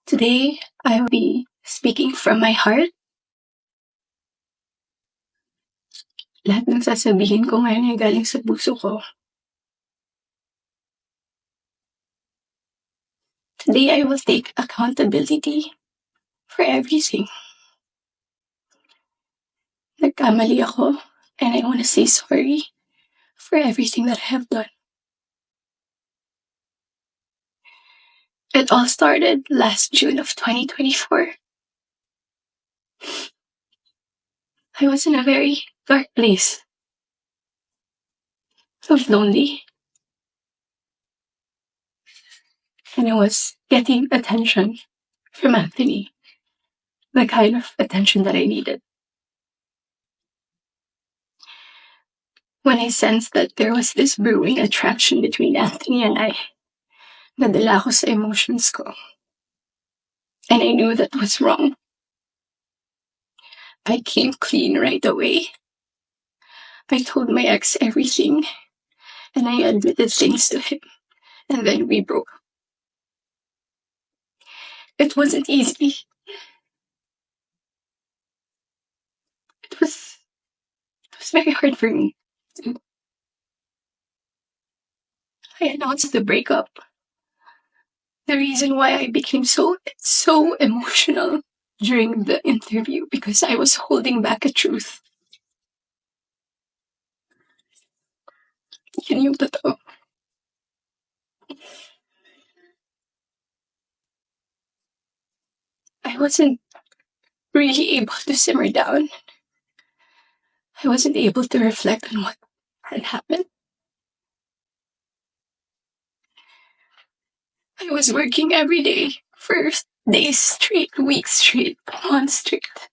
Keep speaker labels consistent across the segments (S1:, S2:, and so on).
S1: Today, I will be speaking from my heart. Lahat ng sasabihin ko ngayon ay galing sa puso ko. Today, I will take accountability for everything. Nagkamali ako, and I want to say sorry for everything that I have done. It all started last June of 2024. I was in a very dark place. I was lonely. And I was getting attention from Anthony. The kind of attention that I needed. When I sensed that there was this brewing attraction between Anthony and I, nadala ako sa emotions ko. And I knew that was wrong. I came clean right away. I told my ex everything, and I admitted things to him, and then we broke up. It wasn't easy. It was very hard for me. I announced the breakup. The reason why I became so emotional during the interview, because I was holding back a truth. Yun yung totoo. I wasn't really able to simmer down. I wasn't able to reflect on what had happened. I was working every day for days straight, weeks straight, months straight.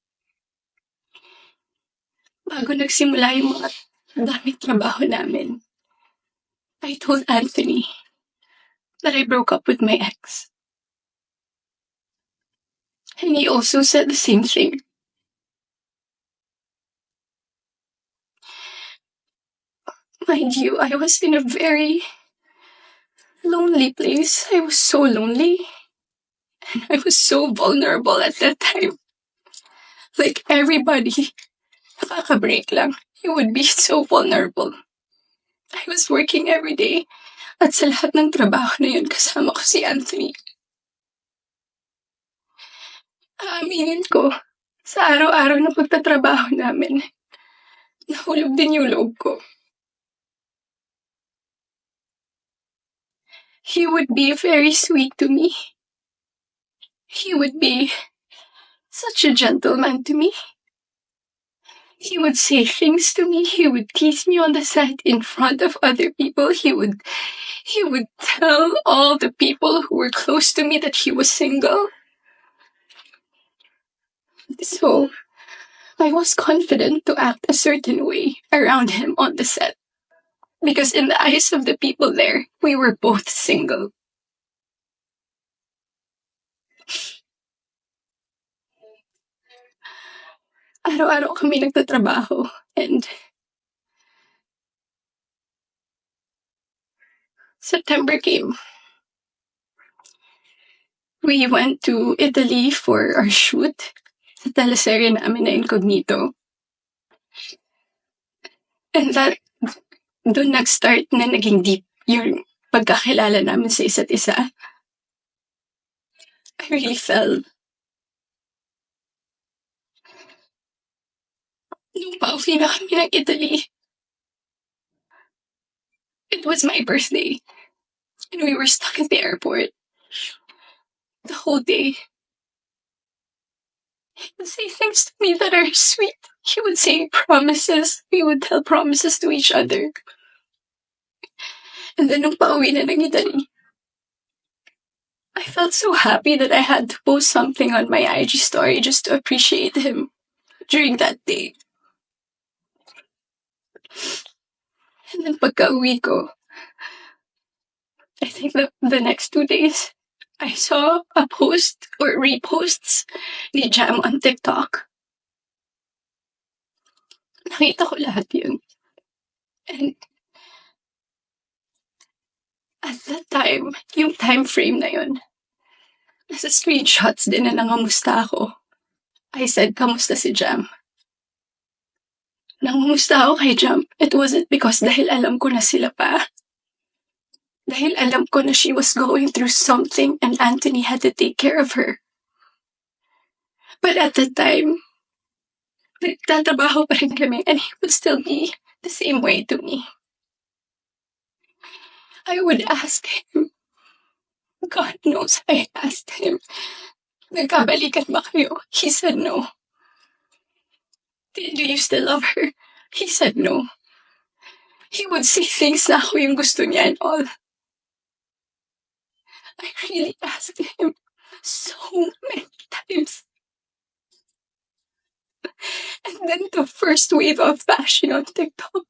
S1: Bago nagsimula yung mga daming trabaho namin, I told Anthony that I broke up with my ex. And he also said the same thing. Mind you, I was in a very lonely place. I was so lonely. And I was so vulnerable at that time. Like everybody, nakaka-break lang. You would be so vulnerable. I was working every day. At sa lahat ng trabaho na yun, kasama ko si Anthony. Aaminin ko, sa araw-araw na pagtatrabaho namin, nahulog din yung loob ko. He would be very sweet to me. He would be such a gentleman to me. He would say things to me. He would tease me on the side in front of other people. He would tell all the people who were close to me that he was single. So, I was confident to act a certain way around him on the set. Because in the eyes of the people there, we were both single. Araw-araw kami nagtatrabaho, and September came. We went to Italy for our shoot sa teleserye namin na Incognito. And doon nag-start na naging deep yung pagkakilala namin sa isa't isa. I really felt. Nung pauwi na kami ng Italy, it was my birthday. And we were stuck at the airport the whole day. He would say things to me that are sweet. He would say promises. We would tell promises to each other. And then nung pauwi na ng Italy, I felt so happy that I had to post something on my IG story just to appreciate him during that day. And then pagka-uwi ko, I think the next 2 days, I saw a post or reposts ni Jam on TikTok. Nakita ko lahat yun. And at that time, yung time frame na yun, Nasa screenshots din na nangamusta ako. I said, kamusta si Jam? Nangamusta ako kay Jam. It wasn't because dahil alam ko na sila pa. Dahil alam ko na she was going through something and Anthony had to take care of her. But at the time, nagtatrabaho pa rin kami and he would still be the same way to me. I would ask him, God knows I asked him, nagkabalikan ba kayo? He said no. Do you still love her? He said no. He would say things na ako yung gusto niya and all. I really asked him so many times. And then the first wave of fashion on TikTok.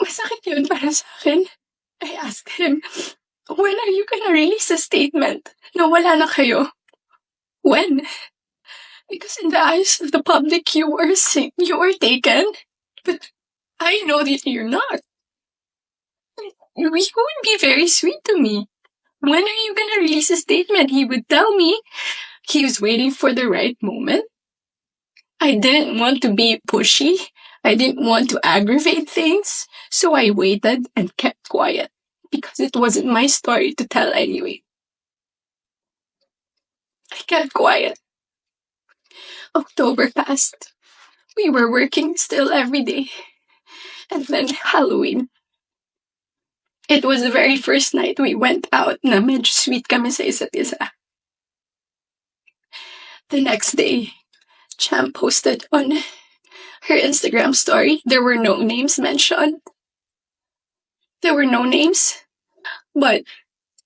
S1: Masakit yun para sa akin. I asked him, when are you gonna release a statement na wala na kayo? When? Because in the eyes of the public, you were taken. But I know that you're not. You would be very sweet to me. When are you gonna release a statement? He would tell me he was waiting for the right moment. I didn't want to be pushy. I didn't want to aggravate things. So I waited and kept quiet. Because it wasn't my story to tell anyway. I kept quiet. October passed. We were working still every day. And then Halloween. It was the very first night we went out na medyo sweet kami sa isa't isa. The next day, Cham posted on her Instagram story. There were no names mentioned. There were no names. But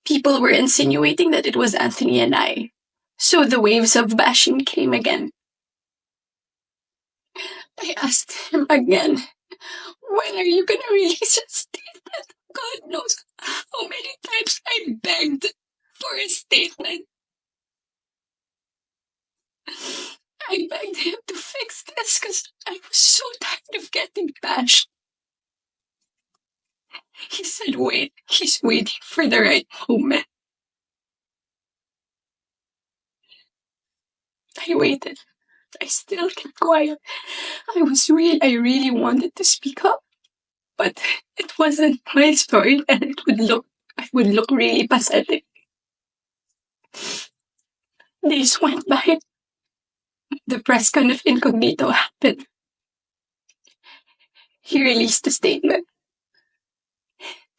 S1: people were insinuating that it was Anthony and I. So the waves of bashing came again. I asked him again, when are you gonna release a statement? God knows how many times I begged for a statement. I begged him to fix this because I was so tired of getting bashed. He said, wait, he's waiting for the right moment. I waited. I still kept quiet. I really wanted to speak up. But it wasn't my story and it would look really pathetic. Days went by. The press con of Incognito happened. He released a statement.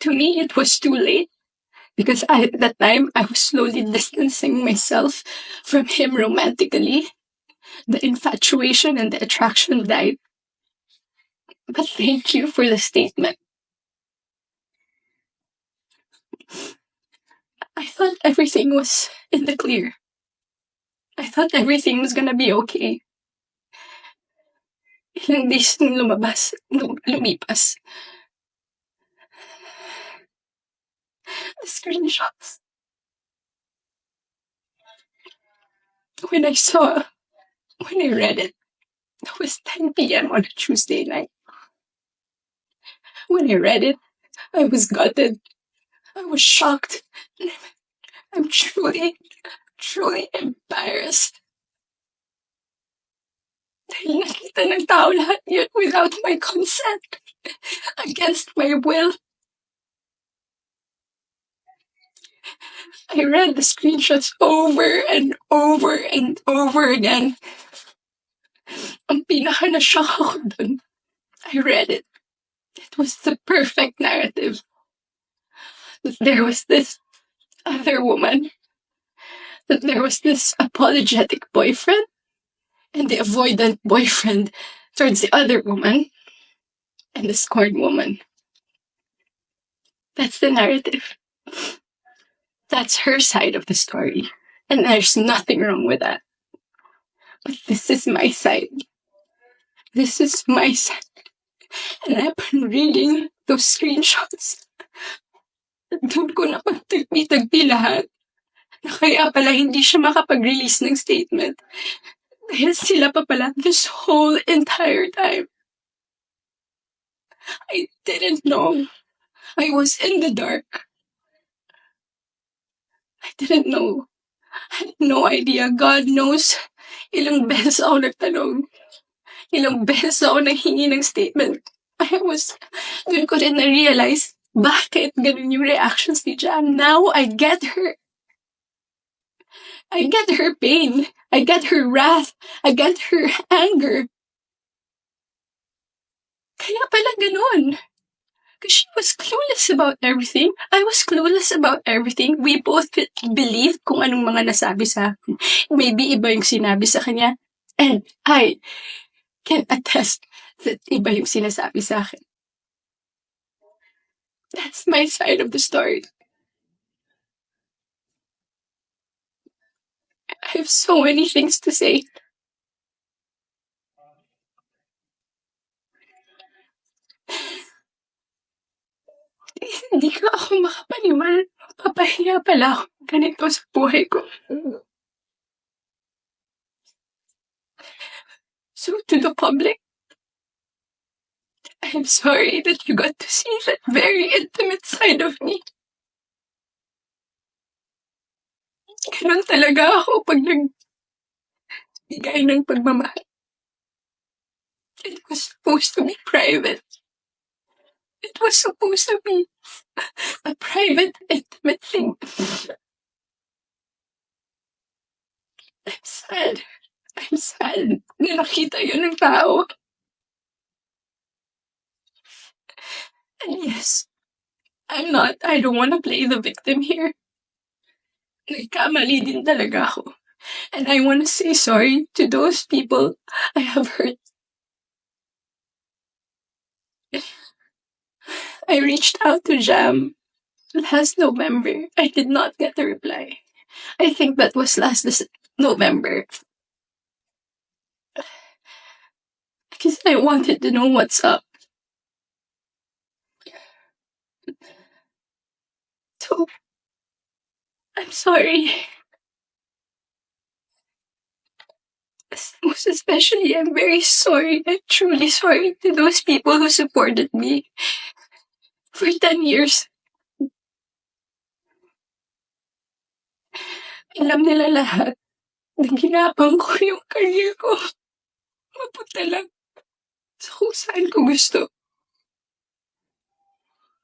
S1: To me, it was too late because at that time, I was slowly distancing myself from him romantically. The infatuation and the attraction died. But thank you for the statement. I thought everything was in the clear. I thought everything was gonna be okay. Ilang days nung lumipas. The screenshots. When I read it was 10 p.m. on a Tuesday night. When I read it, I was gutted. I was shocked. I'm truly embarrassed. Dahil nakita ng tao lahat yun without my consent. Against my will. I read the screenshots over and over and over again. Ang pinaka-na-shock ako dun. I read it. It was the perfect narrative. That there was this other woman. That there was this apologetic boyfriend. And the avoidant boyfriend towards the other woman. And the scorned woman. That's the narrative. That's her side of the story. And there's nothing wrong with that. But this is my side. This is my side. And I've been reading those screenshots. Doon ko napagtagpi lahat. Na kaya pala hindi siya makapag-release ng statement. Dahil sila pa pala this whole entire time. I didn't know. I was in the dark. didn't know. I had no idea. God knows. Ilang beses ako nagtanong. Ilang beses ako nanghingi ng statement. Doon ko rin na-realize, bakit ganun yung reactions ni Jam. Now, I get her. I get her pain. I get her wrath. I get her anger. Kaya pala ganun. Because she was clueless about everything. I was clueless about everything. We both believed kung anong mga nasabi sa akin. Maybe iba yung sinabi sa kanya. And I can attest that iba yung sinasabi sa akin. That's my side of the story. I have so many things to say. Hindi ka ako makapaniwala. Papahiya pala ako ganito sa buhay ko. So to the public, I'm sorry that you got to see that very intimate side of me. Ganun talaga ako pag nagbigay ng pagmamahal. It was supposed to be private. It was supposed to be a private, intimate thing. I'm sad. I'm sad na nakita yun ng tao. And yes, I don't want to play the victim here. Nagkamali din talaga ako. And I want to say sorry to those people I have hurt. I reached out to Jam last November. I did not get a reply. I think that was last November. Because I wanted to know what's up. So, I'm sorry. Most especially, I'm very sorry. I'm truly sorry to those people who supported me for 10 years. Alam nila lahat na ginapang ko yung career ko. Mapunta lang sa kung saan ko gusto.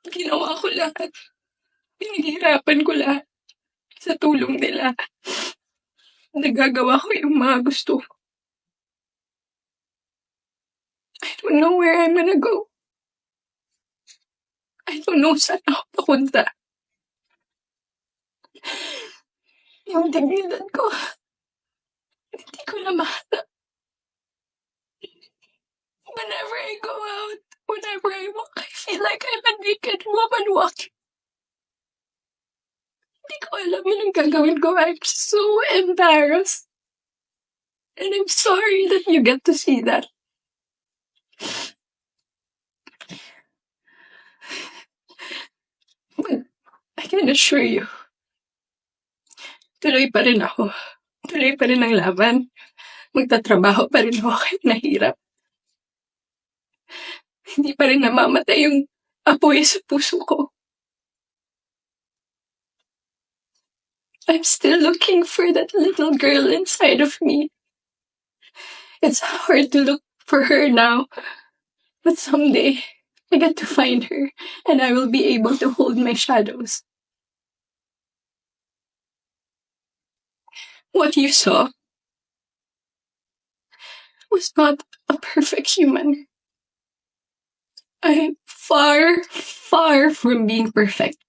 S1: Ginawa ko lahat. Pinaghirapan ko lahat sa tulong nila. Nagagawa ko yung mga gusto ko. I don't know where I'm gonna go. I don't know saan ako papunta. Yung dignidad ko, hindi ko na mahanap. Whenever I go out, whenever I walk, I feel like I'm a naked woman walking. Hindi ko alam anong gagawin ko. I'm so embarrassed. And I'm sorry that you get to see that. But I can assure you, tuloy pa rin ako. Tuloy pa rin ang laban. Magtatrabaho pa rin ako kahit nahirap. Hindi pa rin namamatay yung apoy sa puso ko. I'm still looking for that little girl inside of me. It's hard to look for her now, but someday I get to find her and I will be able to hold my shadows. What you saw was not a perfect human. I'm far, far from being perfect.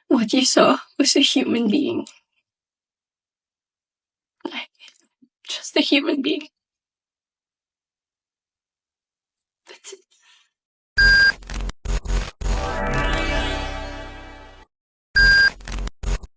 S1: What you saw was a human being. Just a human being.